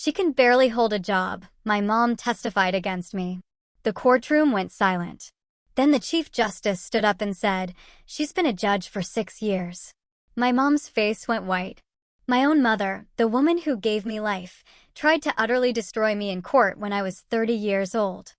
She can barely hold a job, my mom testified against me. The courtroom went silent. Then the Chief Justice stood up and said, "She's been a judge for 6 years." My mom's face went white. My own mother, the woman who gave me life, tried to utterly destroy me in court when I was 30 years old.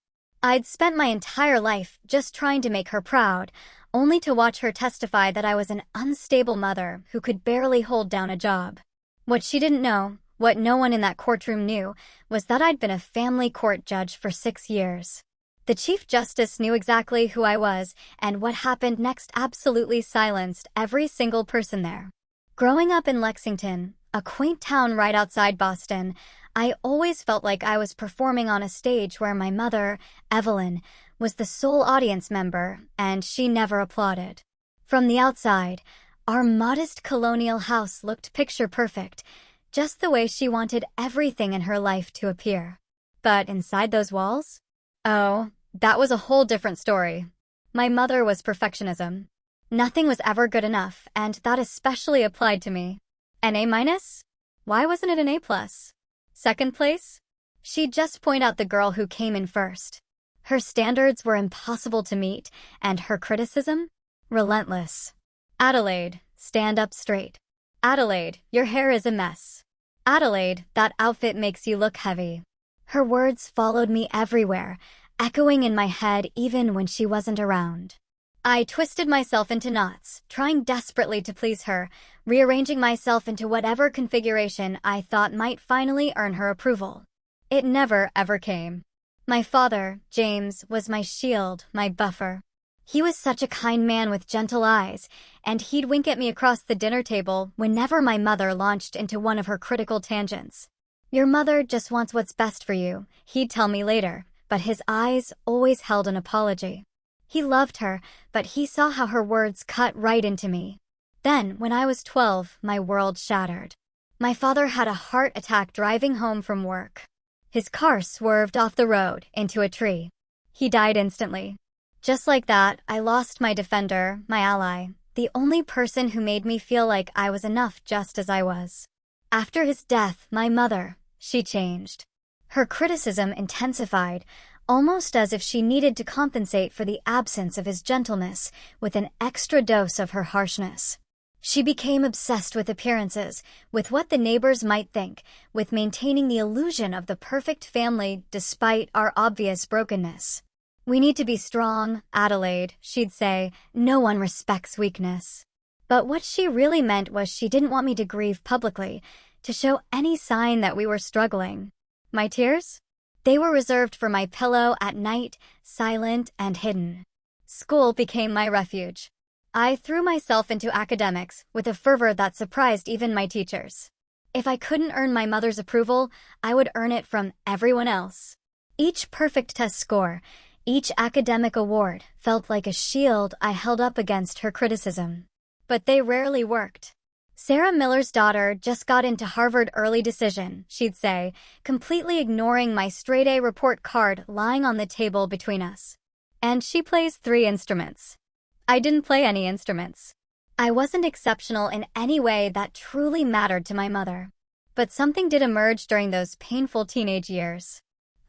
I'd spent my entire life just trying to make her proud, only to watch her testify that I was an unstable mother who could barely hold down a job. What she didn't know, what no one in that courtroom knew, was that I'd been a family court judge for 6 years. The Chief Justice knew exactly who I was, and what happened next absolutely silenced every single person there. Growing up in Lexington, a quaint town right outside Boston, I always felt like I was performing on a stage where my mother, Evelyn, was the sole audience member, and she never applauded. From the outside, our modest colonial house looked picture perfect, just the way she wanted everything in her life to appear. But inside those walls? Oh, that was a whole different story. My mother was perfectionism. Nothing was ever good enough, and that especially applied to me. An A-? Why wasn't it an A+? Second place? She'd just point out the girl who came in first. Her standards were impossible to meet, and her criticism? Relentless. "Adelaide, stand up straight. Adelaide, your hair is a mess. Adelaide, that outfit makes you look heavy." Her words followed me everywhere, echoing in my head even when she wasn't around. I twisted myself into knots, trying desperately to please her, rearranging myself into whatever configuration I thought might finally earn her approval. It never, ever came. My father, James, was my shield, my buffer. He was such a kind man with gentle eyes, and he'd wink at me across the dinner table whenever my mother launched into one of her critical tangents. "Your mother just wants what's best for you," he'd tell me later, but his eyes always held an apology. He loved her, but he saw how her words cut right into me. Then, when I was 12, my world shattered. My father had a heart attack driving home from work. His car swerved off the road into a tree. He died instantly. Just like that, I lost my defender, my ally, the only person who made me feel like I was enough just as I was. After his death, my mother, she changed. Her criticism intensified, almost as if she needed to compensate for the absence of his gentleness with an extra dose of her harshness. She became obsessed with appearances, with what the neighbors might think, with maintaining the illusion of the perfect family despite our obvious brokenness. "We need to be strong, Adelaide," she'd say. "No one respects weakness." But what she really meant was she didn't want me to grieve publicly, to show any sign that we were struggling. My tears? They were reserved for my pillow at night, silent and hidden. School became my refuge. I threw myself into academics with a fervor that surprised even my teachers. If I couldn't earn my mother's approval, I would earn it from everyone else. Each perfect test score, each academic award felt like a shield I held up against her criticism. But they rarely worked. "Sarah Miller's daughter just got into Harvard early decision," she'd say, completely ignoring my straight-A report card lying on the table between us. "And she plays 3 instruments." I didn't play any instruments. I wasn't exceptional in any way that truly mattered to my mother. But something did emerge during those painful teenage years.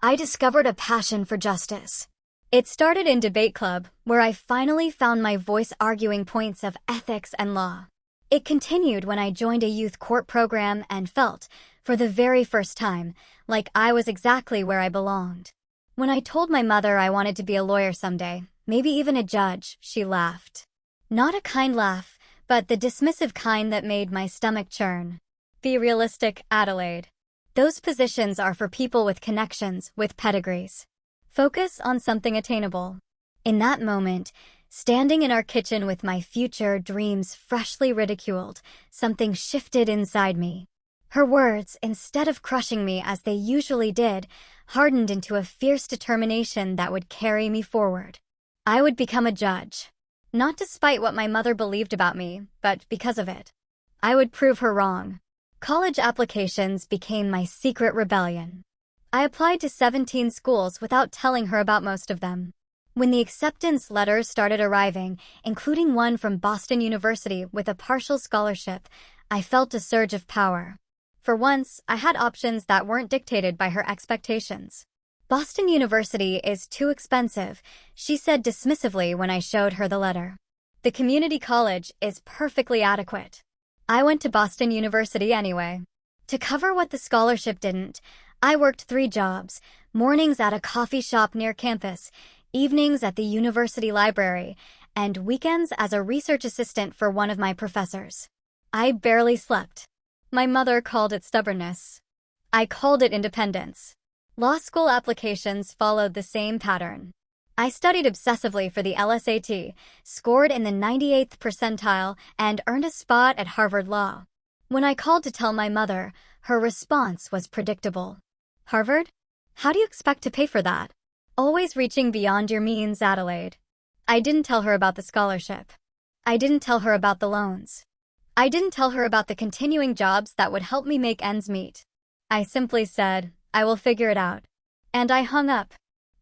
I discovered a passion for justice. It started in debate club, where I finally found my voice arguing points of ethics and law. It continued when I joined a youth court program and felt, for the very first time, like I was exactly where I belonged. When I told my mother I wanted to be a lawyer someday, maybe even a judge, she laughed. Not a kind laugh, but the dismissive kind that made my stomach churn. "Be realistic, Adelaide. Those positions are for people with connections, with pedigrees. Focus on something attainable." In that moment, standing in our kitchen with my future dreams freshly ridiculed, something shifted inside me. Her words, instead of crushing me as they usually did, hardened into a fierce determination that would carry me forward. I would become a judge. Not despite what my mother believed about me, but because of it. I would prove her wrong. College applications became my secret rebellion. I applied to 17 schools without telling her about most of them. When the acceptance letters started arriving, including one from Boston University with a partial scholarship, I felt a surge of power. For once, I had options that weren't dictated by her expectations. Boston University is too expensive, she said dismissively when I showed her the letter. The community college is perfectly adequate. I went to Boston University anyway. To cover what the scholarship didn't, I worked 3 jobs: mornings at a coffee shop near campus, evenings at the university library, and weekends as a research assistant for one of my professors. I barely slept. My mother called it stubbornness. I called it independence. Law school applications followed the same pattern. I studied obsessively for the LSAT, scored in the 98th percentile, and earned a spot at Harvard Law. When I called to tell my mother, her response was predictable. Harvard? How do you expect to pay for that? Always reaching beyond your means, Adelaide. I didn't tell her about the scholarship. I didn't tell her about the loans. I didn't tell her about the continuing jobs that would help me make ends meet. I simply said, I will figure it out. And I hung up.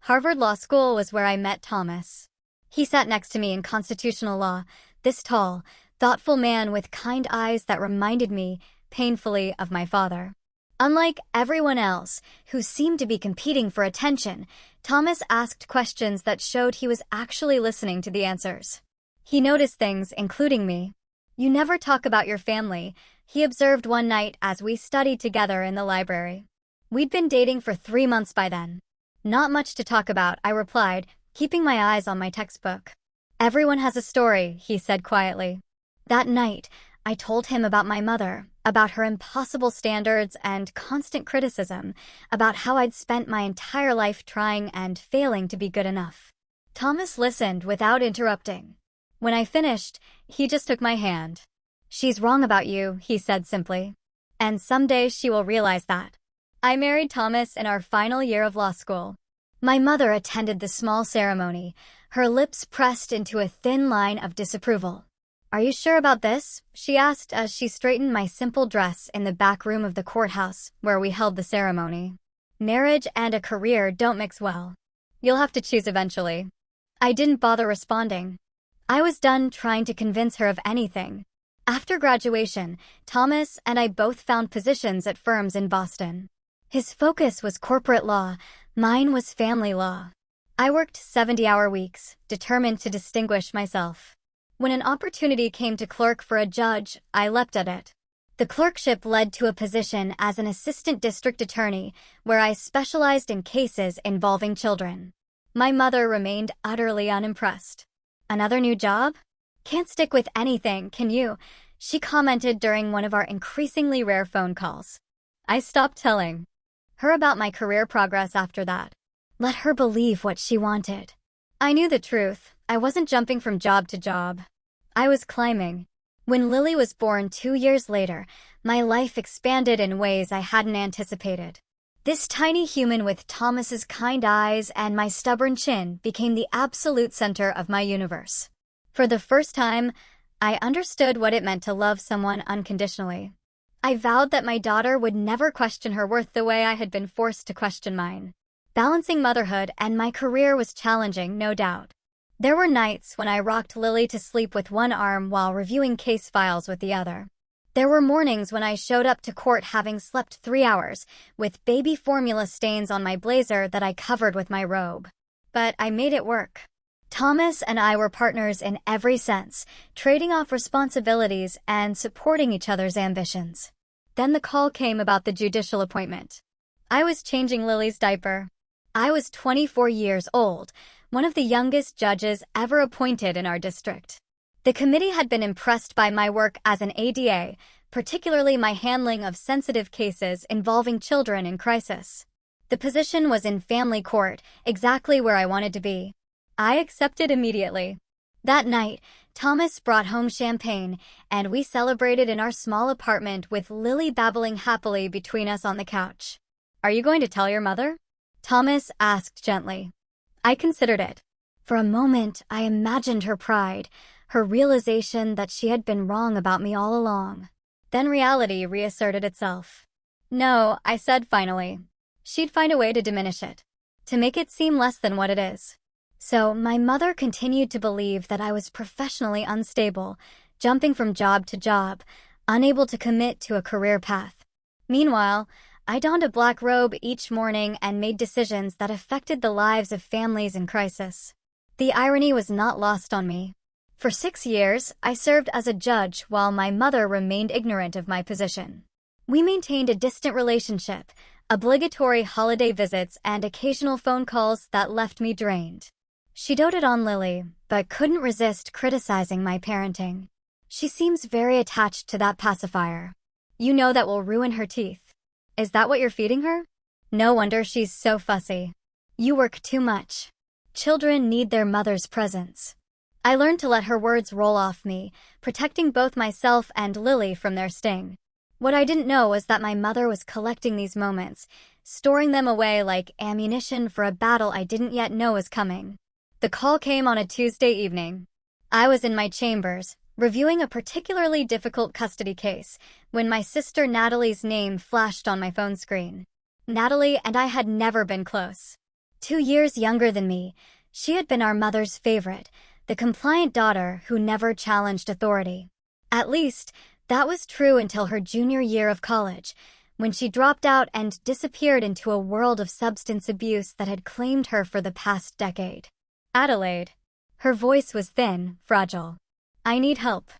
Harvard Law School was where I met Thomas. He sat next to me in constitutional law, this tall, thoughtful man with kind eyes that reminded me, painfully, of my father. Unlike everyone else, who seemed to be competing for attention, Thomas asked questions that showed he was actually listening to the answers. He noticed things, including me. You never talk about your family, he observed one night as we studied together in the library. We'd been dating for 3 months by then. Not much to talk about, I replied, keeping my eyes on my textbook. Everyone has a story, he said quietly. That night, I told him about my mother, about her impossible standards and constant criticism, about how I'd spent my entire life trying and failing to be good enough. Thomas listened without interrupting. When I finished, he just took my hand. She's wrong about you, he said simply. And someday she will realize that. I married Thomas in our final year of law school. My mother attended the small ceremony, her lips pressed into a thin line of disapproval. Are you sure about this? She asked as she straightened my simple dress in the back room of the courthouse where we held the ceremony. Marriage and a career don't mix well. You'll have to choose eventually. I didn't bother responding. I was done trying to convince her of anything. After graduation, Thomas and I both found positions at firms in Boston. His focus was corporate law, mine was family law. I worked 70-hour weeks, determined to distinguish myself. When an opportunity came to clerk for a judge, I leapt at it. The clerkship led to a position as an assistant district attorney, where I specialized in cases involving children. My mother remained utterly unimpressed. Another new job? Can't stick with anything, can you? She commented during one of our increasingly rare phone calls. I stopped telling her about my career progress after that. Let her believe what she wanted. I knew the truth. I wasn't jumping from job to job. I was climbing. When Lily was born 2 years later, my life expanded in ways I hadn't anticipated. This tiny human with Thomas's kind eyes and my stubborn chin became the absolute center of my universe. For the first time, I understood what it meant to love someone unconditionally. I vowed that my daughter would never question her worth the way I had been forced to question mine. Balancing motherhood and my career was challenging, no doubt. There were nights when I rocked Lily to sleep with one arm while reviewing case files with the other. There were mornings when I showed up to court having slept 3 hours, with baby formula stains on my blazer that I covered with my robe. But I made it work. Thomas and I were partners in every sense, trading off responsibilities and supporting each other's ambitions. Then the call came about the judicial appointment. I was changing Lily's diaper. I was 24 years old, one of the youngest judges ever appointed in our district. The committee had been impressed by my work as an ADA, particularly my handling of sensitive cases involving children in crisis. The position was in family court, exactly where I wanted to be. I accepted immediately. That night, Thomas brought home champagne, and we celebrated in our small apartment with Lily babbling happily between us on the couch. Are you going to tell your mother? Thomas asked gently. I considered it. For a moment, I imagined her pride, her realization that she had been wrong about me all along. Then reality reasserted itself. No, I said finally. She'd find a way to diminish it, to make it seem less than what it is. So my mother continued to believe that I was professionally unstable, jumping from job to job, unable to commit to a career path. Meanwhile, I donned a black robe each morning and made decisions that affected the lives of families in crisis. The irony was not lost on me. For 6 years, I served as a judge while my mother remained ignorant of my position. We maintained a distant relationship, obligatory holiday visits and occasional phone calls that left me drained. She doted on Lily, but couldn't resist criticizing my parenting. She seems very attached to that pacifier. You know that will ruin her teeth. Is that what you're feeding her? No wonder she's so fussy. You work too much. Children need their mother's presence. I learned to let her words roll off me, protecting both myself and Lily from their sting. What I didn't know was that my mother was collecting these moments, storing them away like ammunition for a battle I didn't yet know was coming. The call came on a Tuesday evening. I was in my chambers, reviewing a particularly difficult custody case, when my sister Natalie's name flashed on my phone screen. Natalie and I had never been close. 2 years younger than me, she had been our mother's favorite, the compliant daughter who never challenged authority. At least, that was true until her junior year of college, when she dropped out and disappeared into a world of substance abuse that had claimed her for the past decade. Adelaide. Her voice was thin, fragile. I need help.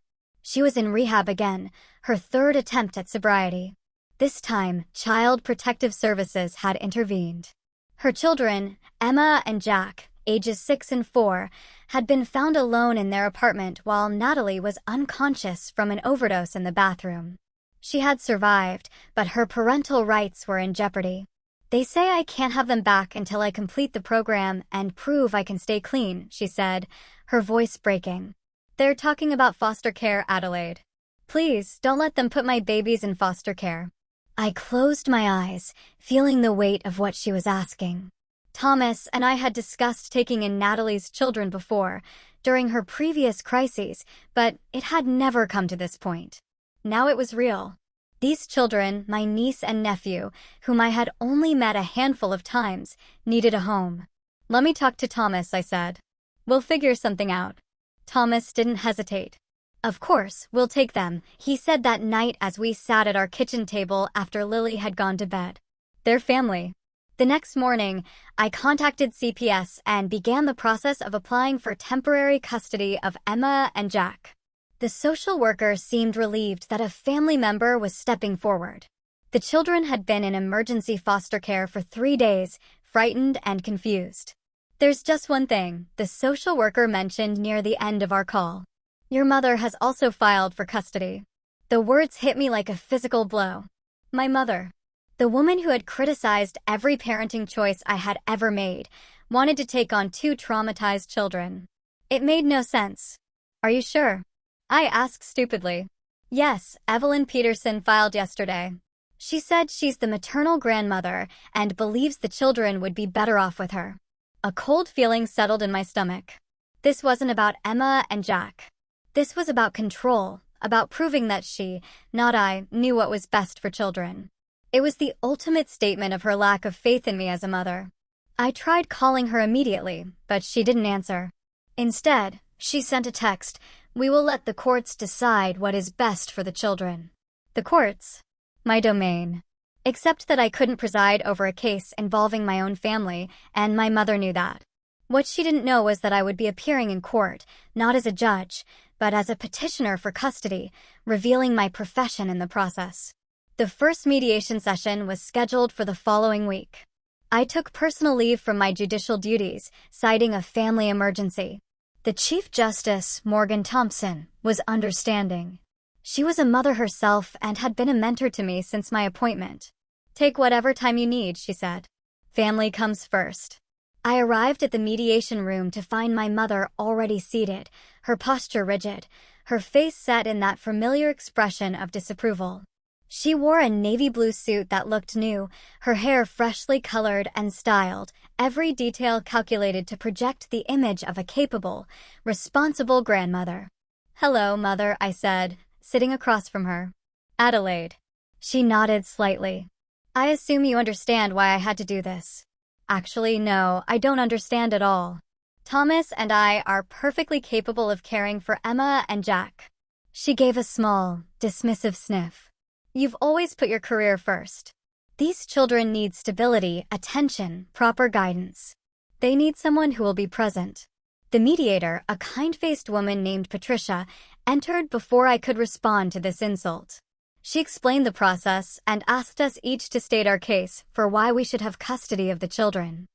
She was in rehab again, her 3rd attempt at sobriety. This time, Child Protective Services had intervened. Her children, Emma and Jack, ages 6 and 4, had been found alone in their apartment while Natalie was unconscious from an overdose in the bathroom. She had survived, but her parental rights were in jeopardy. They say I can't have them back until I complete the program and prove I can stay clean, she said, her voice breaking. They're talking about foster care, Adelaide. Please, don't let them put my babies in foster care. I closed my eyes, feeling the weight of what she was asking. Thomas and I had discussed taking in Natalie's children before, during her previous crises, but it had never come to this point. Now it was real. These children, my niece and nephew, whom I had only met a handful of times, needed a home. Let me talk to Thomas, I said. We'll figure something out. Thomas didn't hesitate. Of course, we'll take them, he said that night as we sat at our kitchen table after Lily had gone to bed. They're family. The next morning, I contacted CPS and began the process of applying for temporary custody of Emma and Jack. The social worker seemed relieved that a family member was stepping forward. The children had been in emergency foster care for 3 days, frightened and confused. There's just one thing, the social worker mentioned near the end of our call. Your mother has also filed for custody. The words hit me like a physical blow. My mother, the woman who had criticized every parenting choice I had ever made, wanted to take on 2 traumatized children. It made no sense. Are you sure? I asked stupidly. Yes, Evelyn Peterson filed yesterday. She said she's the maternal grandmother and believes the children would be better off with her. A cold feeling settled in my stomach. This wasn't about Emma and Jack. This was about control, about proving that she, not I, knew what was best for children. It was the ultimate statement of her lack of faith in me as a mother. I tried calling her immediately, but she didn't answer. Instead, she sent a text, "We will let the courts decide what is best for the children." The courts? My domain. Except that I couldn't preside over a case involving my own family, and my mother knew that. What she didn't know was that I would be appearing in court, not as a judge, but as a petitioner for custody, revealing my profession in the process. The first mediation session was scheduled for the following week. I took personal leave from my judicial duties, citing a family emergency. The Chief Justice, Morgan Thompson, was understanding. She was a mother herself and had been a mentor to me since my appointment. Take whatever time you need, she said. Family comes first. I arrived at the mediation room to find my mother already seated, her posture rigid, her face set in that familiar expression of disapproval. She wore a navy blue suit that looked new, her hair freshly colored and styled, every detail calculated to project the image of a capable, responsible grandmother. "Hello, Mother," I said, sitting across from her. "Adelaide." She nodded slightly. "I assume you understand why I had to do this." "Actually, no, I don't understand at all. Thomas and I are perfectly capable of caring for Emma and Jack." She gave a small, dismissive sniff. You've always put your career first. These children need stability, attention, proper guidance. They need someone who will be present. The mediator, a kind-faced woman named Patricia, entered before I could respond to this insult. She explained the process and asked us each to state our case for why we should have custody of the children.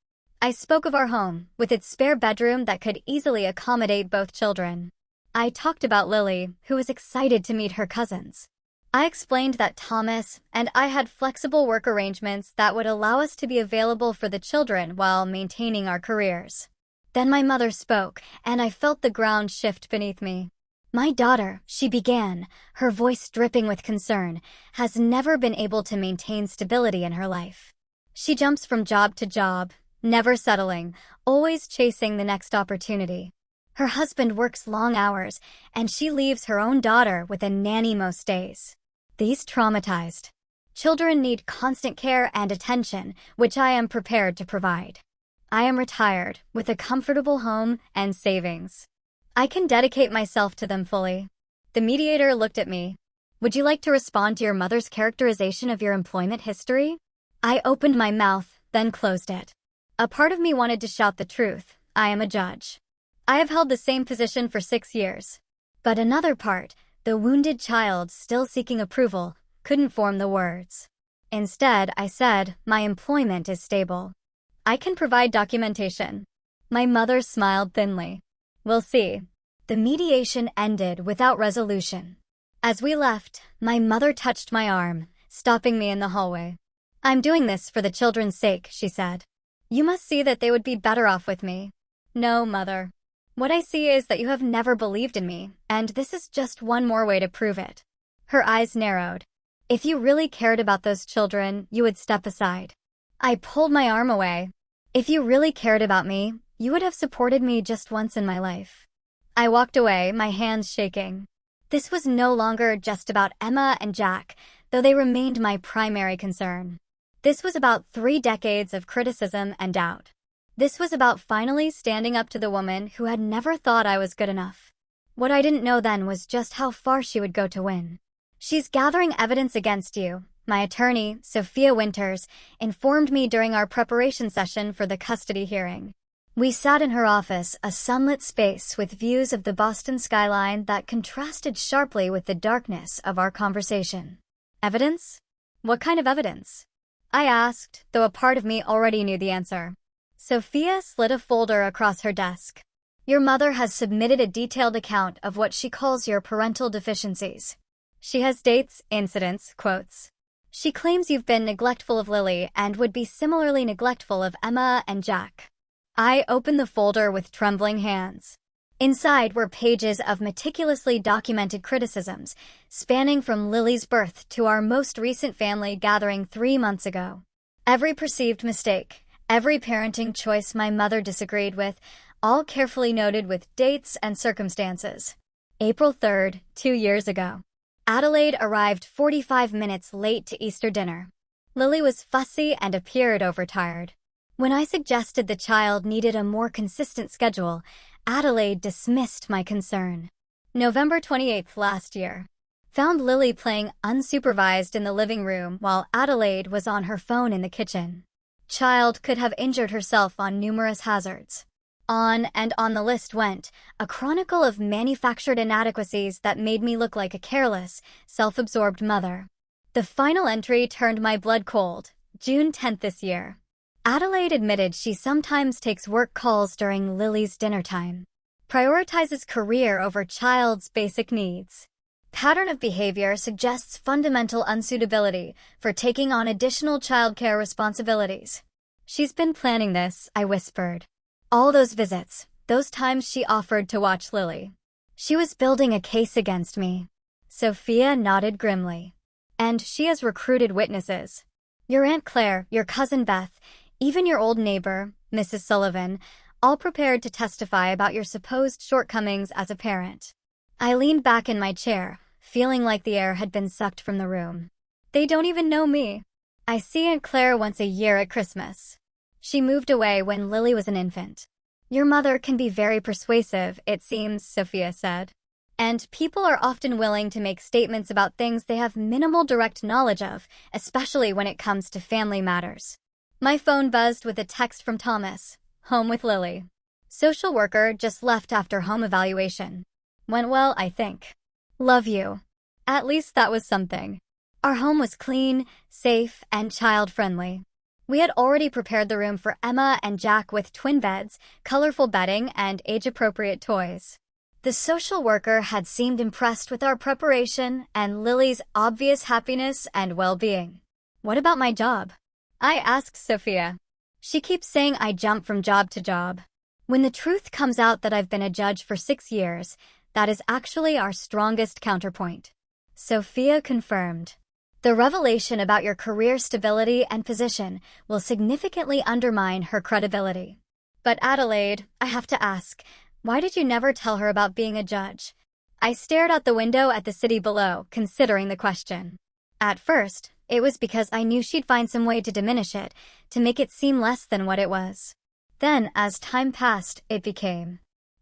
I spoke of our home, with its spare bedroom that could easily accommodate both children. I talked about Lily, who was excited to meet her cousins. I explained that Thomas and I had flexible work arrangements that would allow us to be available for the children while maintaining our careers. Then my mother spoke, and I felt the ground shift beneath me. My daughter, she began, her voice dripping with concern, has never been able to maintain stability in her life. She jumps from job to job, never settling, always chasing the next opportunity. Her husband works long hours, and she leaves her own daughter with a nanny most days. These traumatized children need constant care and attention, which I am prepared to provide. I am retired, with a comfortable home and savings. I can dedicate myself to them fully. The mediator looked at me. Would you like to respond to your mother's characterization of your employment history? I opened my mouth, then closed it. A part of me wanted to shout the truth. I am a judge. I have held the same position for 6 years. But another part, the wounded child still seeking approval, couldn't form the words. Instead, I said, my employment is stable. I can provide documentation. My mother smiled thinly. We'll see. The mediation ended without resolution. As we left, my mother touched my arm, stopping me in the hallway. I'm doing this for the children's sake, she said. You must see that they would be better off with me. No, Mother. What I see is that you have never believed in me, and this is just one more way to prove it. Her eyes narrowed. If you really cared about those children, you would step aside. I pulled my arm away. If you really cared about me, you would have supported me just once in my life. I walked away, my hands shaking. This was no longer just about Emma and Jack, though they remained my primary concern. This was about 3 decades of criticism and doubt. This was about finally standing up to the woman who had never thought I was good enough. What I didn't know then was just how far she would go to win. She's gathering evidence against you. My attorney, Sophia Winters, informed me during our preparation session for the custody hearing. We sat in her office, a sunlit space with views of the Boston skyline that contrasted sharply with the darkness of our conversation. Evidence? What kind of evidence? I asked, though a part of me already knew the answer. Sophia slid a folder across her desk. Your mother has submitted a detailed account of what she calls your parental deficiencies. She has dates, incidents, quotes. She claims you've been neglectful of Lily and would be similarly neglectful of Emma and Jack. I opened the folder with trembling hands. Inside were pages of meticulously documented criticisms, spanning from Lily's birth to our most recent family gathering 3 months ago. Every perceived mistake, every parenting choice my mother disagreed with, all carefully noted with dates and circumstances. April 3rd, 2 years ago. Adelaide arrived 45 minutes late to Easter dinner. Lily was fussy and appeared overtired. When I suggested the child needed a more consistent schedule, Adelaide dismissed my concern. November 28th last year. Found Lily playing unsupervised in the living room while Adelaide was on her phone in the kitchen. Child could have injured herself on numerous hazards. On and on the list went, a chronicle of manufactured inadequacies that made me look like a careless, self-absorbed mother. The final entry turned my blood cold, June 10th this year. Adelaide admitted she sometimes takes work calls during Lily's dinner time. Prioritizes career over child's basic needs. Pattern of behavior suggests fundamental unsuitability for taking on additional childcare responsibilities. She's been planning this, I whispered. All those visits, those times she offered to watch Lily. She was building a case against me. Sophia nodded grimly. And she has recruited witnesses. Your Aunt Claire, your cousin Beth, even your old neighbor, Mrs. Sullivan, all prepared to testify about your supposed shortcomings as a parent. I leaned back in my chair, feeling like the air had been sucked from the room. They don't even know me. I see Aunt Claire once a year at Christmas. She moved away when Lily was an infant. Your mother can be very persuasive, it seems, Sophia said. And people are often willing to make statements about things they have minimal direct knowledge of, especially when it comes to family matters. My phone buzzed with a text from Thomas. Home with Lily. Social worker just left after home evaluation. Went well, I think. Love you. At least that was something. Our home was clean, safe, and child-friendly. We had already prepared the room for Emma and Jack with twin beds, colorful bedding, and age-appropriate toys. The social worker had seemed impressed with our preparation and Lily's obvious happiness and well-being. What about my job? I asked Sophia. She keeps saying I jump from job to job. When the truth comes out that I've been a judge for 6 years, that is actually our strongest counterpoint. Sophia confirmed. The revelation about your career stability and position will significantly undermine her credibility. But Adelaide, I have to ask, why did you never tell her about being a judge? I stared out the window at the city below, considering the question. At first, it was because I knew she'd find some way to diminish it, to make it seem less than what it was. Then, as time passed, it became,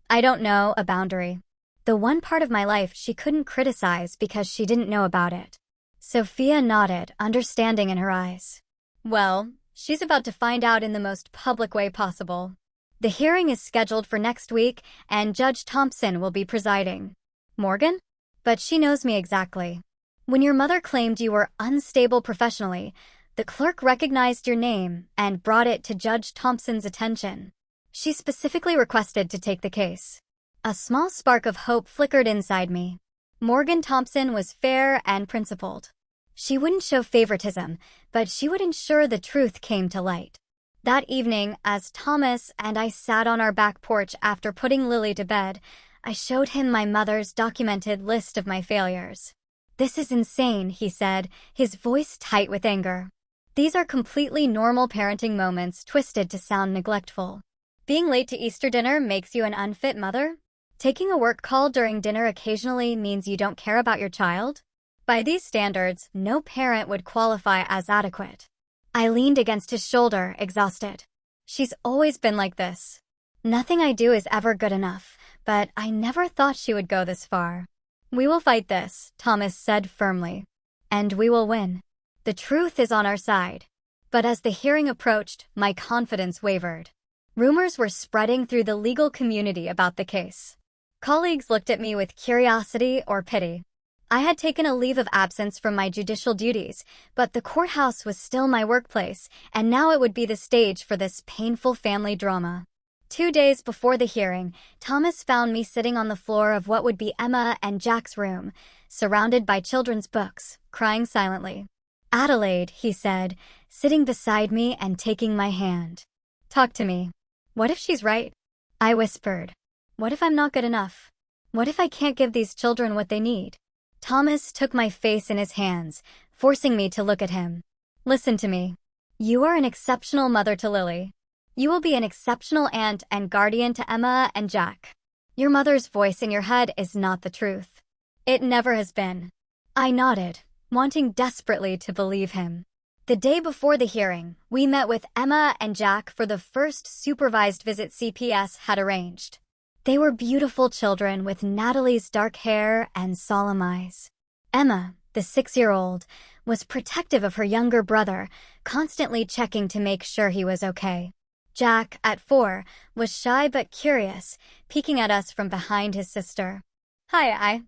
I don't know, a boundary. The one part of my life she couldn't criticize because she didn't know about it. Sophia nodded, understanding in her eyes. Well, she's about to find out in the most public way possible. The hearing is scheduled for next week, and Judge Thompson will be presiding. Morgan? But she knows me exactly. When your mother claimed you were unstable professionally, the clerk recognized your name and brought it to Judge Thompson's attention. She specifically requested to take the case. A small spark of hope flickered inside me. Morgan Thompson was fair and principled. She wouldn't show favoritism, but she would ensure the truth came to light. That evening, as Thomas and I sat on our back porch after putting Lily to bed, I showed him my mother's documented list of my failures. This is insane, he said, his voice tight with anger. These are completely normal parenting moments twisted to sound neglectful. Being late to Easter dinner makes you an unfit mother? Taking a work call during dinner occasionally means you don't care about your child? By these standards, no parent would qualify as adequate. I leaned against his shoulder, exhausted. She's always been like this. Nothing I do is ever good enough, but I never thought she would go this far. We will fight this, Thomas said firmly. And we will win. The truth is on our side. But as the hearing approached, my confidence wavered. Rumors were spreading through the legal community about the case. Colleagues looked at me with curiosity or pity. I had taken a leave of absence from my judicial duties, but the courthouse was still my workplace, and now it would be the stage for this painful family drama. 2 days before the hearing, Thomas found me sitting on the floor of what would be Emma and Jack's room, surrounded by children's books, crying silently. Adelaide, he said, sitting beside me and taking my hand. Talk to me. What if she's right? I whispered. What if I'm not good enough? What if I can't give these children what they need? Thomas took my face in his hands, forcing me to look at him. Listen to me. You are an exceptional mother to Lily. You will be an exceptional aunt and guardian to Emma and Jack. Your mother's voice in your head is not the truth. It never has been. I nodded, wanting desperately to believe him. The day before the hearing, we met with Emma and Jack for the first supervised visit CPS had arranged. They were beautiful children with Natalie's dark hair and solemn eyes. Emma, the 6-year-old, was protective of her younger brother, constantly checking to make sure he was okay. Jack, at 4, was shy but curious, peeking at us from behind his sister. Hi, I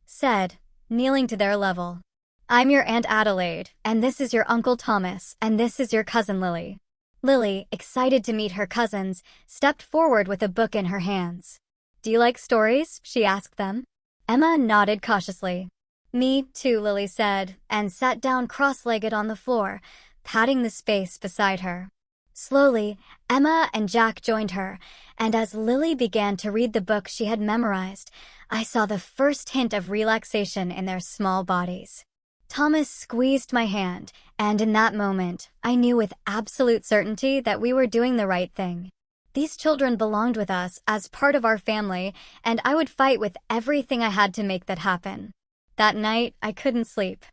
said, kneeling to their level. I'm your Aunt Adelaide, and this is your Uncle Thomas, and this is your cousin Lily. Lily, excited to meet her cousins, stepped forward with a book in her hands. Do you like stories? She asked them. Emma nodded cautiously. Me too, Lily said, and sat down cross-legged on the floor, patting the space beside her. Slowly, Emma and Jack joined her, and as Lily began to read the book she had memorized, I saw the first hint of relaxation in their small bodies. Thomas squeezed my hand, and in that moment, I knew with absolute certainty that we were doing the right thing. These children belonged with us as part of our family, and I would fight with everything I had to make that happen. That night, I couldn't sleep.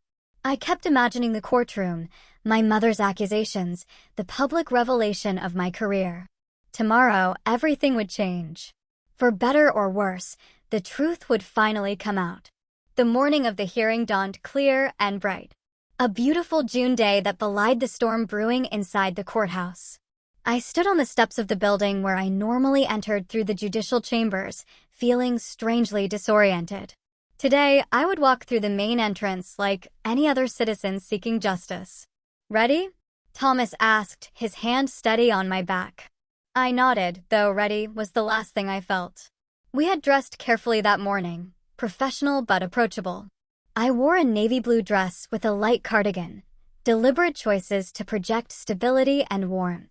I kept imagining the courtroom, my mother's accusations, the public revelation of my career. Tomorrow, everything would change. For better or worse, The truth would finally come out. The morning of the hearing dawned clear and bright. A beautiful June day that belied the storm brewing inside the courthouse. I stood on the steps of the building where I normally entered through the judicial chambers, feeling strangely disoriented. Today, I would walk through the main entrance like any other citizen seeking justice. "Ready?" Thomas asked, his hand steady on my back. I nodded, though ready was the last thing I felt. We had dressed carefully that morning, professional but approachable. I wore a navy blue dress with a light cardigan, deliberate choices to project stability and warmth.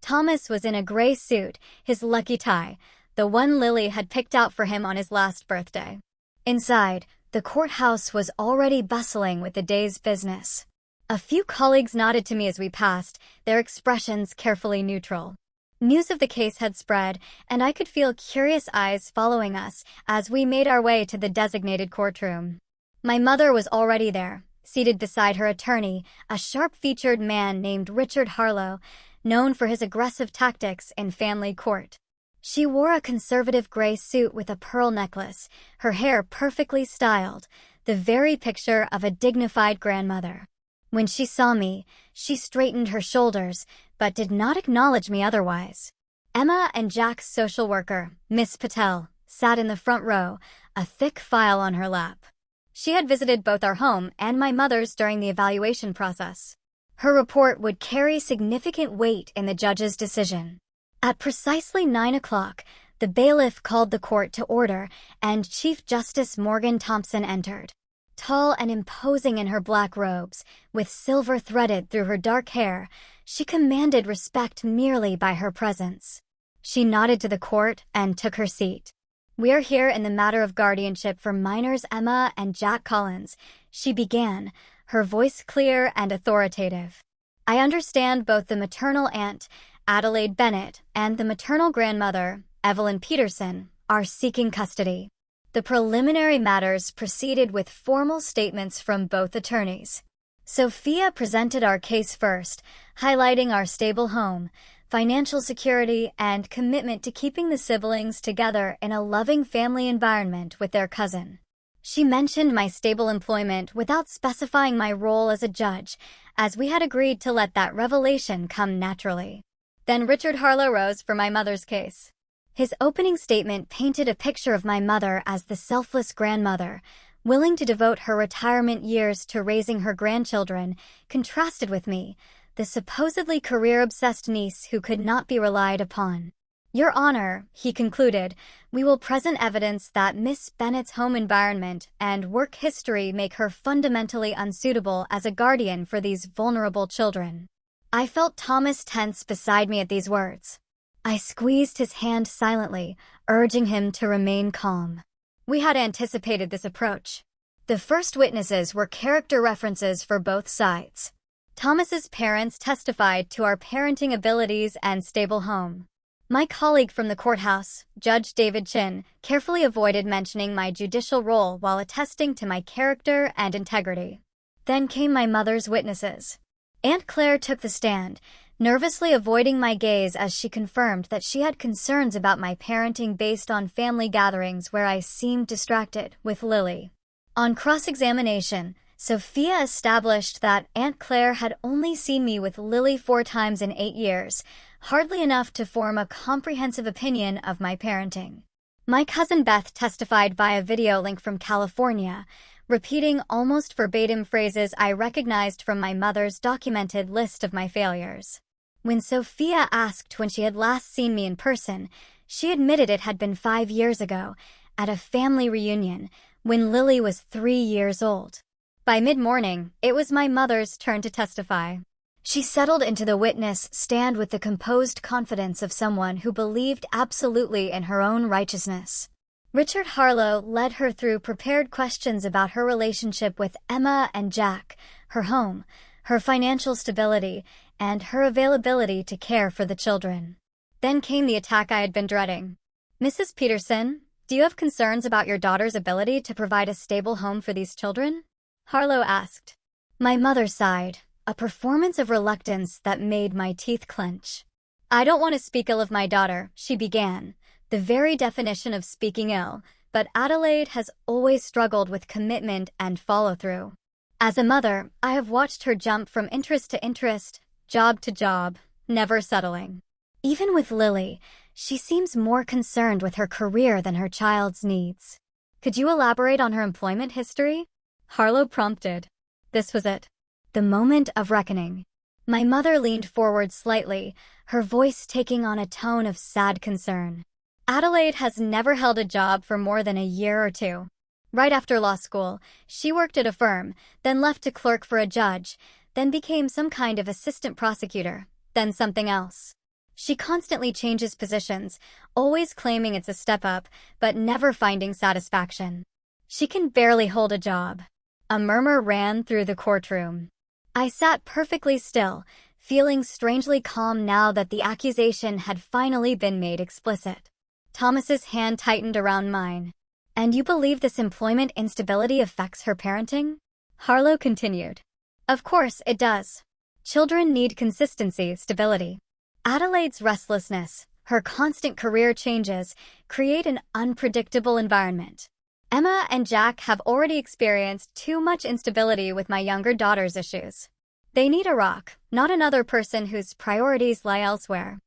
Thomas was in a gray suit, his lucky tie, the one Lily had picked out for him on his last birthday. Inside, the courthouse was already bustling with the day's business. A few colleagues nodded to me as we passed, their expressions carefully neutral. News of the case had spread, and I could feel curious eyes following us as we made our way to the designated courtroom. My mother was already there, seated beside her attorney, a sharp-featured man named Richard Harlow, known for his aggressive tactics in family court. She wore a conservative gray suit with a pearl necklace, her hair perfectly styled, the very picture of a dignified grandmother. When she saw me, she straightened her shoulders, but did not acknowledge me otherwise. Emma and Jack's social worker, Miss Patel, sat in the front row, a thick file on her lap. She had visited both our home and my mother's during the evaluation process. Her report would carry significant weight in the judge's decision. At precisely 9 o'clock, the bailiff called the court to order, and Chief Justice Morgan Thompson entered. Tall and imposing in her black robes, with silver threaded through her dark hair, she commanded respect merely by her presence. She nodded to the court and took her seat. "We are here in the matter of guardianship for minors Emma and Jack Collins," she began, her voice clear and authoritative. "I understand both the maternal aunt, Adelaide Bennett, and the maternal grandmother, Evelyn Peterson, are seeking custody." The preliminary matters proceeded with formal statements from both attorneys. Sophia presented our case first, highlighting our stable home, financial security, and commitment to keeping the siblings together in a loving family environment with their cousin. She mentioned my stable employment without specifying my role as a judge, as we had agreed to let that revelation come naturally. Then Richard Harlow rose for my mother's case. His opening statement painted a picture of my mother as the selfless grandmother, willing to devote her retirement years to raising her grandchildren, contrasted with me, the supposedly career-obsessed niece who could not be relied upon. "Your Honor," he concluded, "we will present evidence that Miss Bennett's home environment and work history make her fundamentally unsuitable as a guardian for these vulnerable children." I felt Thomas tense beside me at these words. I squeezed his hand silently, urging him to remain calm. We had anticipated this approach. The first witnesses were character references for both sides. Thomas's parents testified to our parenting abilities and stable home. My colleague from the courthouse, Judge David Chin, carefully avoided mentioning my judicial role while attesting to my character and integrity. Then came my mother's witnesses. Aunt Claire took the stand, nervously avoiding my gaze as she confirmed that she had concerns about my parenting based on family gatherings where I seemed distracted with Lily. On cross-examination, Sophia established that Aunt Claire had only seen me with Lily 4 times in 8 years, hardly enough to form a comprehensive opinion of my parenting. My cousin Beth testified via video link from California, repeating almost verbatim phrases I recognized from my mother's documented list of my failures. When Sophia asked when she had last seen me in person, she admitted it had been 5 years ago, at a family reunion, when Lily was 3 years old. By mid-morning, it was my mother's turn to testify. She settled into the witness stand with the composed confidence of someone who believed absolutely in her own righteousness. Richard Harlow led her through prepared questions about her relationship with Emma and Jack, her home, her financial stability, and her availability to care for the children. Then came the attack I had been dreading. "Mrs. Peterson, do you have concerns about your daughter's ability to provide a stable home for these children?" Harlow asked. My mother sighed, a performance of reluctance that made my teeth clench. "I don't want to speak ill of my daughter," she began, the very definition of speaking ill, but Adelaide has always struggled with commitment and follow-through. As a mother, I have watched her jump from interest to interest, job to job, never settling. Even with Lily, she seems more concerned with her career than her child's needs. Could you elaborate on her employment history? Harlow prompted. This was it. The moment of reckoning. My mother leaned forward slightly, her voice taking on a tone of sad concern. Adelaide has never held a job for more than a year or two. Right after law school, she worked at a firm, then left to clerk for a judge, then became some kind of assistant prosecutor, then something else. She constantly changes positions, always claiming it's a step up, but never finding satisfaction. She can barely hold a job. A murmur ran through the courtroom. I sat perfectly still, feeling strangely calm now that the accusation had finally been made explicit. Thomas's hand tightened around mine. And you believe this employment instability affects her parenting? Harlow continued. Of course it does. Children need consistency, stability. Adelaide's restlessness, her constant career changes, create an unpredictable environment. Emma and Jack have already experienced too much instability with my younger daughter's issues. They need a rock, not another person whose priorities lie elsewhere.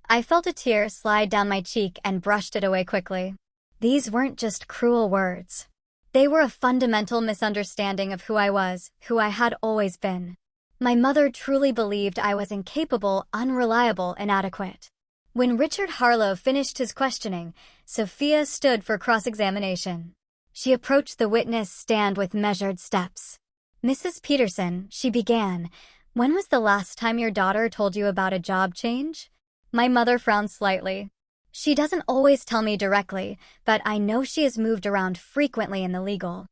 I felt a tear slide down my cheek and brushed it away quickly. These weren't just cruel words. They were a fundamental misunderstanding of who I was, who I had always been. My mother truly believed I was incapable, unreliable, inadequate. When Richard Harlow finished his questioning, Sophia stood for cross-examination. She approached the witness stand with measured steps. Mrs. Peterson, she began, when was the last time your daughter told you about a job change? My mother frowned slightly. She doesn't always tell me directly, but I know she has moved around frequently in the legal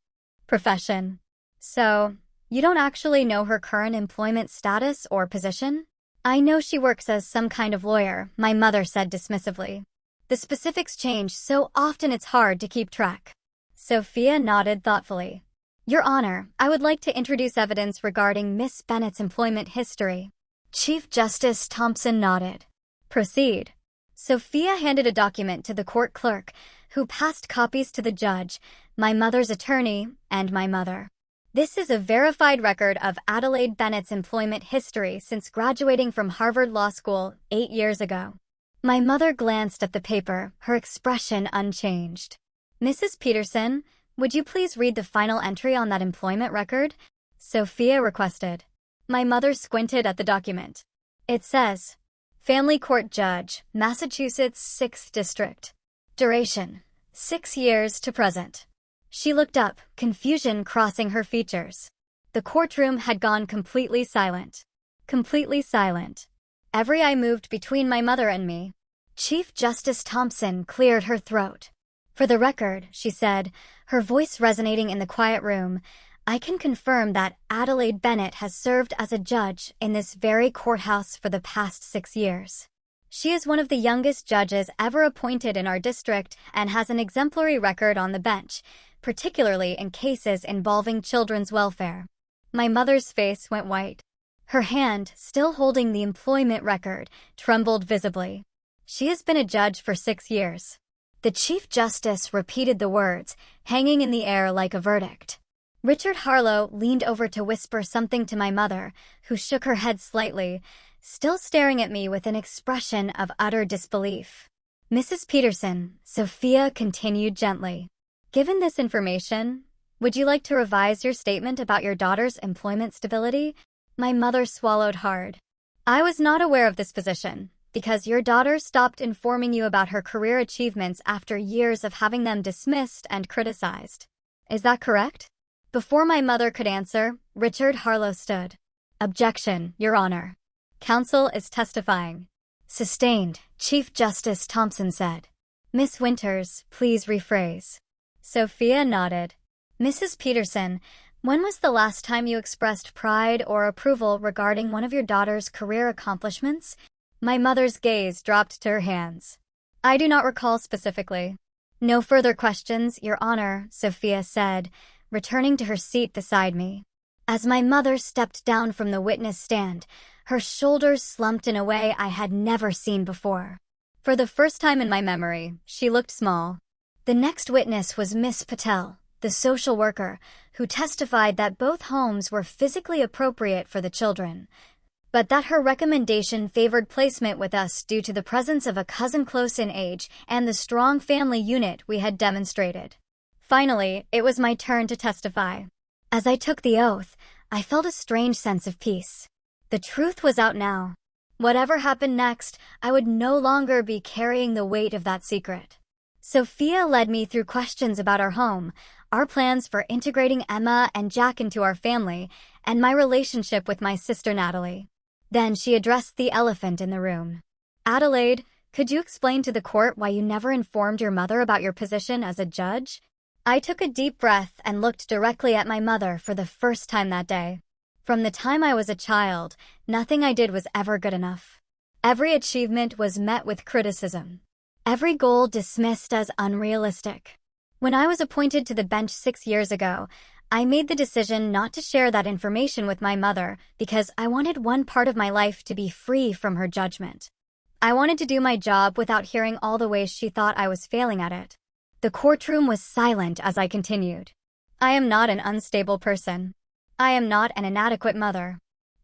profession. So, you don't actually know her current employment status or position? I know she works as some kind of lawyer, my mother said dismissively. The specifics change so often it's hard to keep track. Sophia nodded thoughtfully. Your Honor, I would like to introduce evidence regarding Miss Bennett's employment history. Chief Justice Thompson nodded. Proceed. Sophia handed a document to the court clerk, who passed copies to the judge, my mother's attorney, and my mother. This is a verified record of Adelaide Bennett's employment history since graduating from Harvard Law School 8 years ago. My mother glanced at the paper, her expression unchanged. Mrs. Peterson, would you please read the final entry on that employment record? Sophia requested. My mother squinted at the document. It says, Family Court Judge, Massachusetts 6th District. Duration, 6 years to present. She looked up, confusion crossing her features. The courtroom had gone completely silent. Completely silent. Every eye moved between my mother and me. Chief Justice Thompson cleared her throat. For the record, she said, her voice resonating in the quiet room, I can confirm that Adelaide Bennett has served as a judge in this very courthouse for the past 6 years. She is one of the youngest judges ever appointed in our district and has an exemplary record on the bench, particularly in cases involving children's welfare. My mother's face went white. Her hand, still holding the employment record, trembled visibly. She has been a judge for 6 years. The Chief Justice repeated the words, hanging in the air like a verdict. Richard Harlow leaned over to whisper something to my mother, who shook her head slightly, still staring at me with an expression of utter disbelief. Mrs. Peterson, Sophia continued gently. Given this information, would you like to revise your statement about your daughter's employment stability? My mother swallowed hard. I was not aware of this position, because your daughter stopped informing you about her career achievements after years of having them dismissed and criticized. Is that correct? Before my mother could answer, Richard Harlow stood. Objection, Your Honor. Counsel is testifying. Sustained, Chief Justice Thompson said. Miss Winters, please rephrase. Sophia nodded. Mrs. Peterson, when was the last time you expressed pride or approval regarding one of your daughter's career accomplishments? My mother's gaze dropped to her hands. I do not recall specifically. No further questions, Your Honor, Sophia said, returning to her seat beside me. As my mother stepped down from the witness stand, her shoulders slumped in a way I had never seen before. For the first time in my memory, she looked small. The next witness was Miss Patel, the social worker, who testified that both homes were physically appropriate for the children, but that her recommendation favored placement with us due to the presence of a cousin close in age and the strong family unit we had demonstrated. Finally, it was my turn to testify. As I took the oath, I felt a strange sense of peace. The truth was out now. Whatever happened next, I would no longer be carrying the weight of that secret. Sophia led me through questions about our home, our plans for integrating Emma and Jack into our family, and my relationship with my sister Natalie. Then she addressed the elephant in the room. Adelaide, could you explain to the court why you never informed your mother about your position as a judge? I took a deep breath and looked directly at my mother for the first time that day. From the time I was a child, nothing I did was ever good enough. Every achievement was met with criticism. Every goal dismissed as unrealistic. When I was appointed to the bench 6 years ago, I made the decision not to share that information with my mother because I wanted one part of my life to be free from her judgment. I wanted to do my job without hearing all the ways she thought I was failing at it. The courtroom was silent as I continued. I am not an unstable person. I am not an inadequate mother.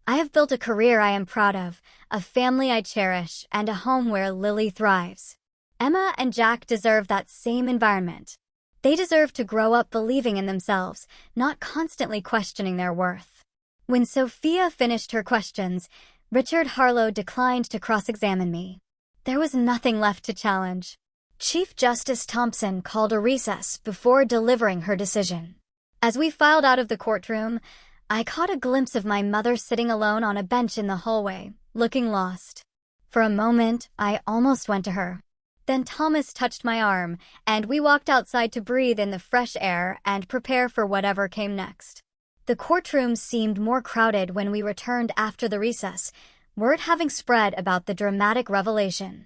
I have built a career I am proud of, a family I cherish, and a home where Lily thrives. Emma and Jack deserve that same environment. They deserve to grow up believing in themselves, not constantly questioning their worth. When Sophia finished her questions, Richard Harlow declined to cross-examine me. There was nothing left to challenge. Chief Justice Thompson called a recess before delivering her decision. As we filed out of the courtroom, I caught a glimpse of my mother sitting alone on a bench in the hallway, looking lost. For a moment, I almost went to her. Then Thomas touched my arm, and we walked outside to breathe in the fresh air and prepare for whatever came next. The courtroom seemed more crowded when we returned after the recess, word having spread about the dramatic revelation.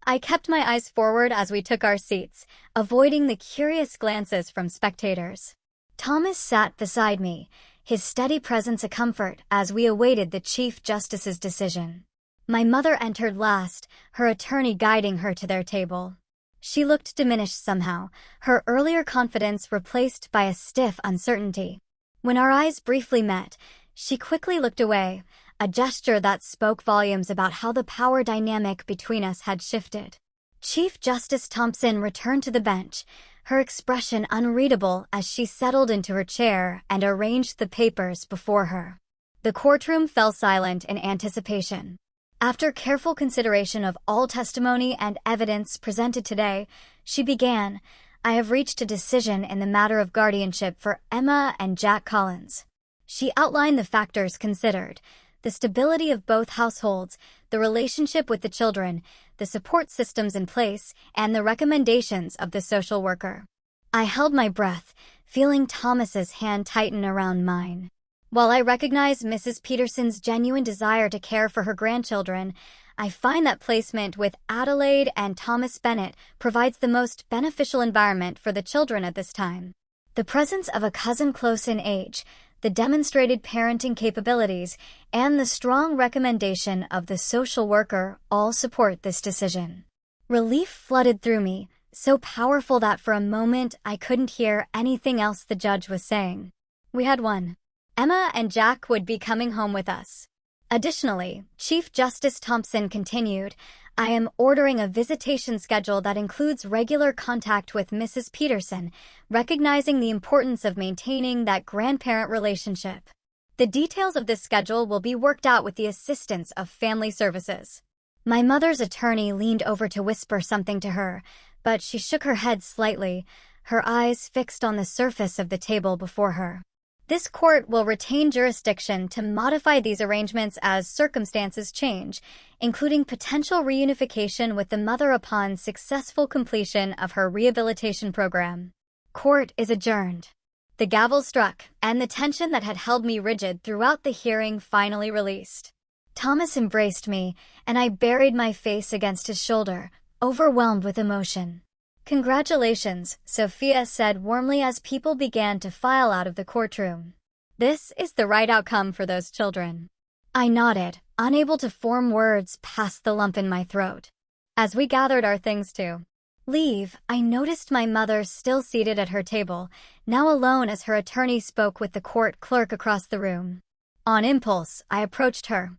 I kept my eyes forward as we took our seats, avoiding the curious glances from spectators. Thomas sat beside me, his steady presence a comfort as we awaited the Chief Justice's decision. My mother entered last, her attorney guiding her to their table. She looked diminished somehow, her earlier confidence replaced by a stiff uncertainty. When our eyes briefly met, she quickly looked away, a gesture that spoke volumes about how the power dynamic between us had shifted. Chief Justice Thompson returned to the bench, her expression unreadable as she settled into her chair and arranged the papers before her. The courtroom fell silent in anticipation. After careful consideration of all testimony and evidence presented today, she began, I have reached a decision in the matter of guardianship for Emma and Jack Collins. She outlined the factors considered, the stability of both households, the relationship with the children, the support systems in place, and the recommendations of the social worker. I held my breath, feeling Thomas's hand tighten around mine. While I recognize Mrs. Peterson's genuine desire to care for her grandchildren, I find that placement with Adelaide and Thomas Bennett provides the most beneficial environment for the children at this time. The presence of a cousin close in age, the demonstrated parenting capabilities, and the strong recommendation of the social worker all support this decision. Relief flooded through me, so powerful that for a moment I couldn't hear anything else the judge was saying. We had won. Emma and Jack would be coming home with us. Additionally, Chief Justice Thompson continued, I am ordering a visitation schedule that includes regular contact with Mrs. Peterson, recognizing the importance of maintaining that grandparent relationship. The details of this schedule will be worked out with the assistance of family services. My mother's attorney leaned over to whisper something to her, but she shook her head slightly, her eyes fixed on the surface of the table before her. This court will retain jurisdiction to modify these arrangements as circumstances change, including potential reunification with the mother upon successful completion of her rehabilitation program. Court is adjourned. The gavel struck, and the tension that had held me rigid throughout the hearing finally released. Thomas embraced me, and I buried my face against his shoulder, overwhelmed with emotion. Congratulations, Sophia said warmly as people began to file out of the courtroom. This is the right outcome for those children. I nodded, unable to form words past the lump in my throat. As we gathered our things too. Leave. I noticed my mother still seated at her table, now alone as her attorney spoke with the court clerk across the room. On impulse, I approached her.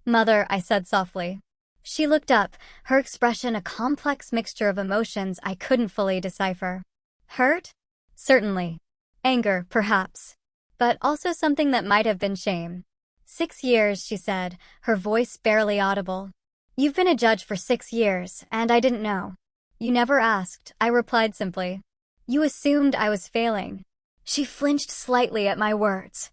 Mother, I said softly. She looked up, her expression a complex mixture of emotions I couldn't fully decipher. Hurt? Certainly. Anger, perhaps. But also something that might have been shame. 6 years, she said, her voice barely audible. You've been a judge for 6 years, and I didn't know. You never asked, I replied simply. You assumed I was failing. She flinched slightly at my words.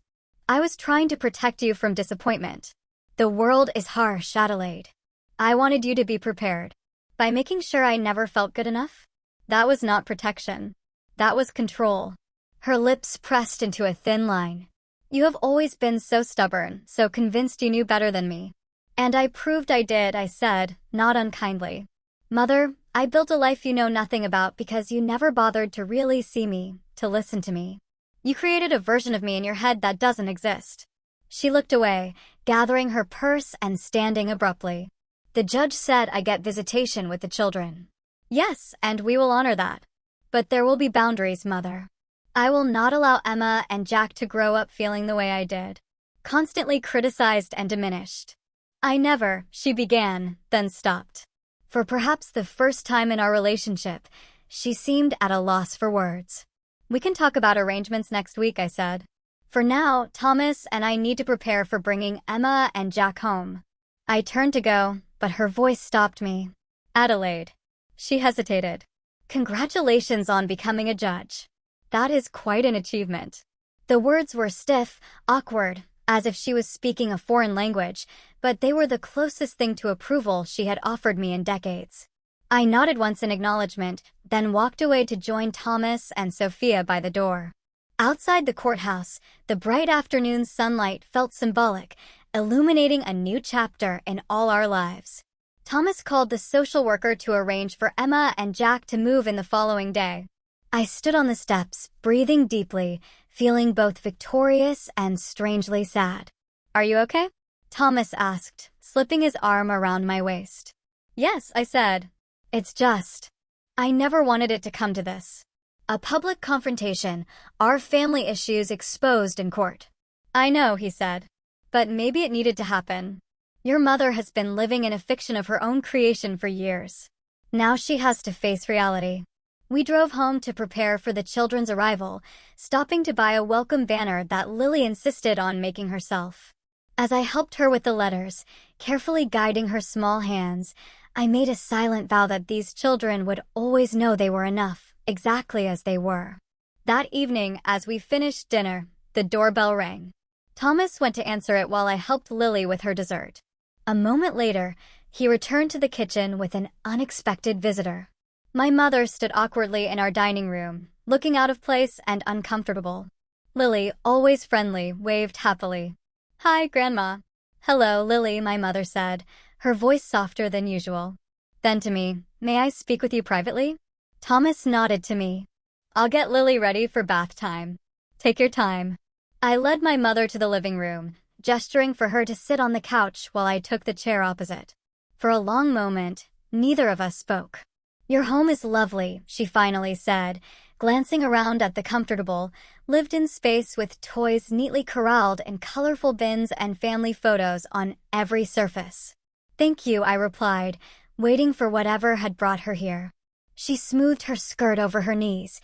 I was trying to protect you from disappointment. The world is harsh, Adelaide. I wanted you to be prepared. By making sure I never felt good enough? That was not protection. That was control. Her lips pressed into a thin line. You have always been so stubborn, so convinced you knew better than me. And I proved I did, I said, not unkindly. Mother, I built a life you know nothing about because you never bothered to really see me, to listen to me. You created a version of me in your head that doesn't exist. She looked away, gathering her purse and standing abruptly. The judge said I get visitation with the children. Yes, and we will honor that. But there will be boundaries, Mother. I will not allow Emma and Jack to grow up feeling the way I did. Constantly criticized and diminished. I never, she began, then stopped. For perhaps the first time in our relationship, she seemed at a loss for words. We can talk about arrangements next week, I said. For now, Thomas and I need to prepare for bringing Emma and Jack home. I turned to go, but her voice stopped me. Adelaide. She hesitated. Congratulations on becoming a judge. That is quite an achievement. The words were stiff, awkward, as if she was speaking a foreign language, but they were the closest thing to approval she had offered me in decades. I nodded once in acknowledgement, then walked away to join Thomas and Sophia by the door. Outside the courthouse, the bright afternoon sunlight felt symbolic, illuminating a new chapter in all our lives. Thomas called the social worker to arrange for Emma and Jack to move in the following day. I stood on the steps, breathing deeply, feeling both victorious and strangely sad. Are you okay? Thomas asked, slipping his arm around my waist. Yes, I said. It's just, I never wanted it to come to this. A public confrontation, our family issues exposed in court. I know, he said. But maybe it needed to happen. Your mother has been living in a fiction of her own creation for years. Now she has to face reality. We drove home to prepare for the children's arrival, stopping to buy a welcome banner that Lily insisted on making herself. As I helped her with the letters, carefully guiding her small hands, I made a silent vow that these children would always know they were enough, exactly as they were. That evening, as we finished dinner, the doorbell rang. Thomas went to answer it while I helped Lily with her dessert. A moment later, he returned to the kitchen with an unexpected visitor. My mother stood awkwardly in our dining room, looking out of place and uncomfortable. Lily, always friendly, waved happily. Hi, Grandma. Hello, Lily, my mother said, her voice softer than usual. Then to me, may I speak with you privately? Thomas nodded to me. I'll get Lily ready for bath time. Take your time. I led my mother to the living room, gesturing for her to sit on the couch while I took the chair opposite. For a long moment, neither of us spoke. Your home is lovely, she finally said, glancing around at the comfortable, lived-in space with toys neatly corralled in colorful bins and family photos on every surface. Thank you, I replied, waiting for whatever had brought her here. She smoothed her skirt over her knees,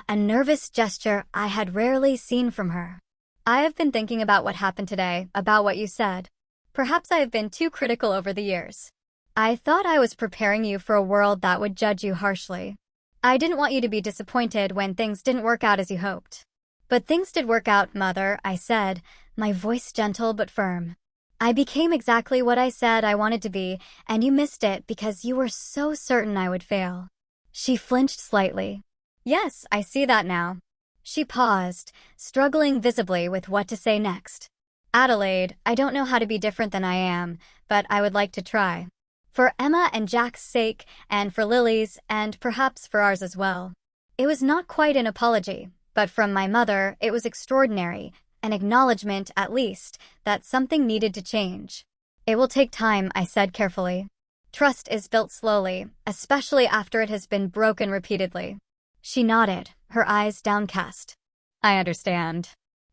a nervous gesture I had rarely seen from her. I have been thinking about what happened today, about what you said. Perhaps I have been too critical over the years. I thought I was preparing you for a world that would judge you harshly. I didn't want you to be disappointed when things didn't work out as you hoped. But things did work out, Mother, I said, my voice gentle but firm. I became exactly what I said I wanted to be, and you missed it because you were so certain I would fail. She flinched slightly. Yes, I see that now. She paused, struggling visibly with what to say next. Adelaide, I don't know how to be different than I am, but I would like to try. For Emma and Jack's sake, and for Lily's, and perhaps for ours as well. It was not quite an apology, but from my mother, it was extraordinary, an acknowledgement, at least, that something needed to change. It will take time, I said carefully. Trust is built slowly, especially after it has been broken repeatedly. She nodded, her eyes downcast. I understand.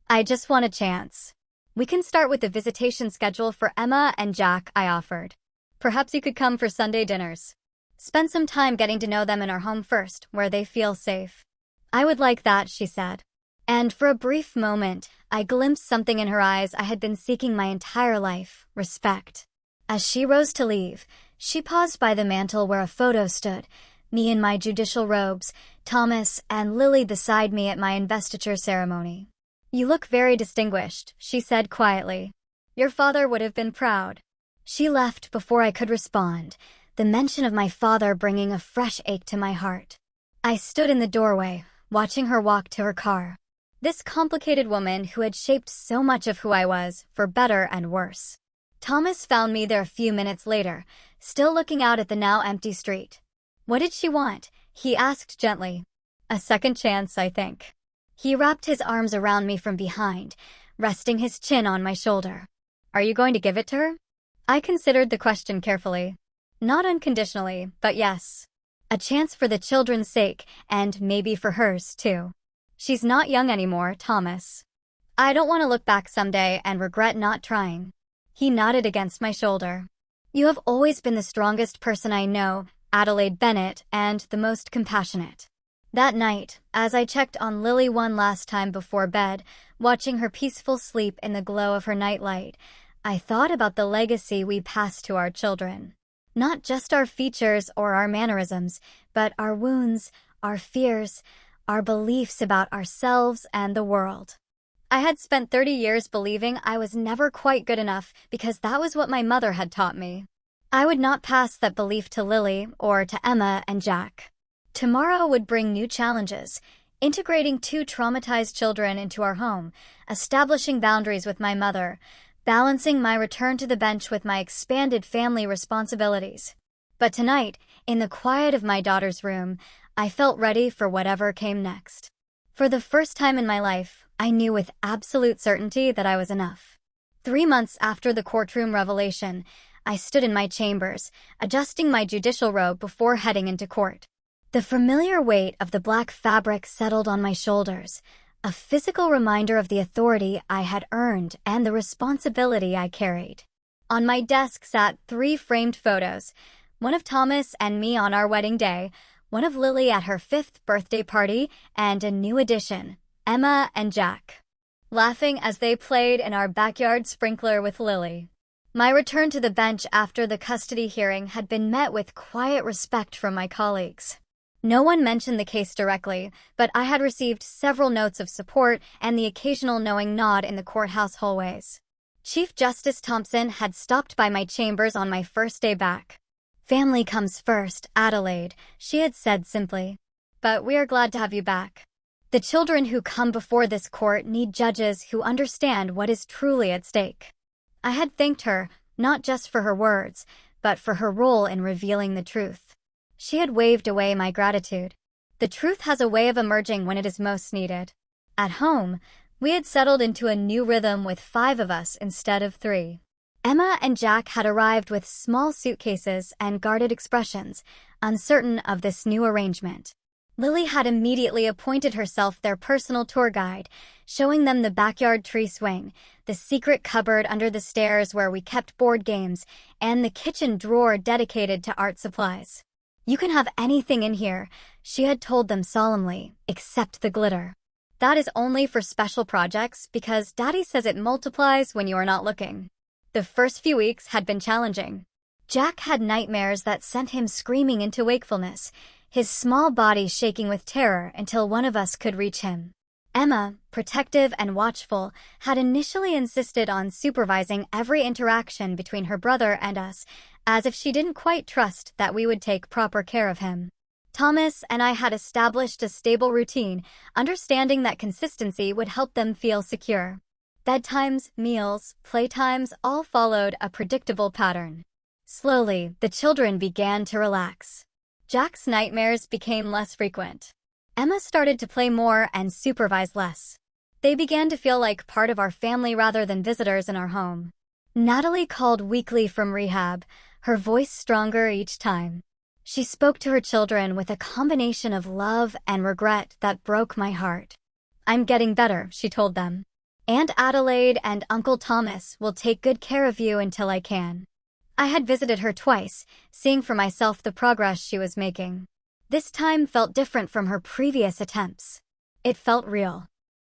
I just want a chance. We can start with the visitation schedule for Emma and Jack, I offered. Perhaps you could come for Sunday dinners. Spend some time getting to know them in our home first, where they feel safe. I would like that, she said. And for a brief moment, I glimpsed something in her eyes I had been seeking my entire life: respect. As she rose to leave, she paused by the mantel where a photo stood, me in my judicial robes, Thomas and Lily beside me at my investiture ceremony. You look very distinguished, she said quietly. Your father would have been proud. She left before I could respond, the mention of my father bringing a fresh ache to my heart. I stood in the doorway, watching her walk to her car. This complicated woman who had shaped so much of who I was, for better and worse. Thomas found me there a few minutes later, still looking out at the now empty street. What did she want? He asked gently. A second chance, I think. He wrapped his arms around me from behind, resting his chin on my shoulder. Are you going to give it to her? I considered the question carefully. Not unconditionally, but yes. A chance for the children's sake, and maybe for hers, too. She's not young anymore, Thomas. I don't want to look back someday and regret not trying. He nodded against my shoulder. You have always been the strongest person I know, Adelaide Bennett, and the most compassionate. That night, as I checked on Lily one last time before bed, watching her peaceful sleep in the glow of her nightlight, I thought about the legacy we pass to our children. Not just our features or our mannerisms, but our wounds, our fears, our beliefs about ourselves and the world. I had spent 30 years believing I was never quite good enough because that was what my mother had taught me. I would not pass that belief to Lily or to Emma and Jack. Tomorrow would bring new challenges, integrating 2 traumatized children into our home, establishing boundaries with my mother, balancing my return to the bench with my expanded family responsibilities. But tonight, in the quiet of my daughter's room, I felt ready for whatever came next. For the first time in my life, I knew with absolute certainty that I was enough. 3 months after the courtroom revelation, I stood in my chambers, adjusting my judicial robe before heading into court. The familiar weight of the black fabric settled on my shoulders, a physical reminder of the authority I had earned and the responsibility I carried. On my desk sat 3 framed photos, one of Thomas and me on our wedding day, one of Lily at her 5th birthday party, and a new addition, Emma and Jack, laughing as they played in our backyard sprinkler with Lily. My return to the bench after the custody hearing had been met with quiet respect from my colleagues. No one mentioned the case directly, but I had received several notes of support and the occasional knowing nod in the courthouse hallways. Chief Justice Thompson had stopped by my chambers on my first day back. Family comes first, Adelaide, she had said simply. But we are glad to have you back. The children who come before this court need judges who understand what is truly at stake. I had thanked her, not just for her words, but for her role in revealing the truth. She had waved away my gratitude. The truth has a way of emerging when it is most needed. At home, we had settled into a new rhythm with 5 of us instead of 3. Emma and Jack had arrived with small suitcases and guarded expressions, uncertain of this new arrangement. Lily had immediately appointed herself their personal tour guide, showing them the backyard tree swing, the secret cupboard under the stairs where we kept board games, and the kitchen drawer dedicated to art supplies. You can have anything in here, she had told them solemnly, except the glitter. That is only for special projects because Daddy says it multiplies when you are not looking. The first few weeks had been challenging. Jack had nightmares that sent him screaming into wakefulness, his small body shaking with terror until one of us could reach him. Emma, protective and watchful, had initially insisted on supervising every interaction between her brother and us, as if she didn't quite trust that we would take proper care of him. Thomas and I had established a stable routine, understanding that consistency would help them feel secure. Bedtimes, meals, playtimes all followed a predictable pattern. Slowly, the children began to relax. Jack's nightmares became less frequent. Emma started to play more and supervise less. They began to feel like part of our family rather than visitors in our home. Natalie called weekly from rehab, her voice stronger each time. She spoke to her children with a combination of love and regret that broke my heart. "I'm getting better," she told them. "Aunt Adelaide and Uncle Thomas will take good care of you until I can." I had visited her twice, seeing for myself the progress she was making. This time felt different from her previous attempts. It felt real.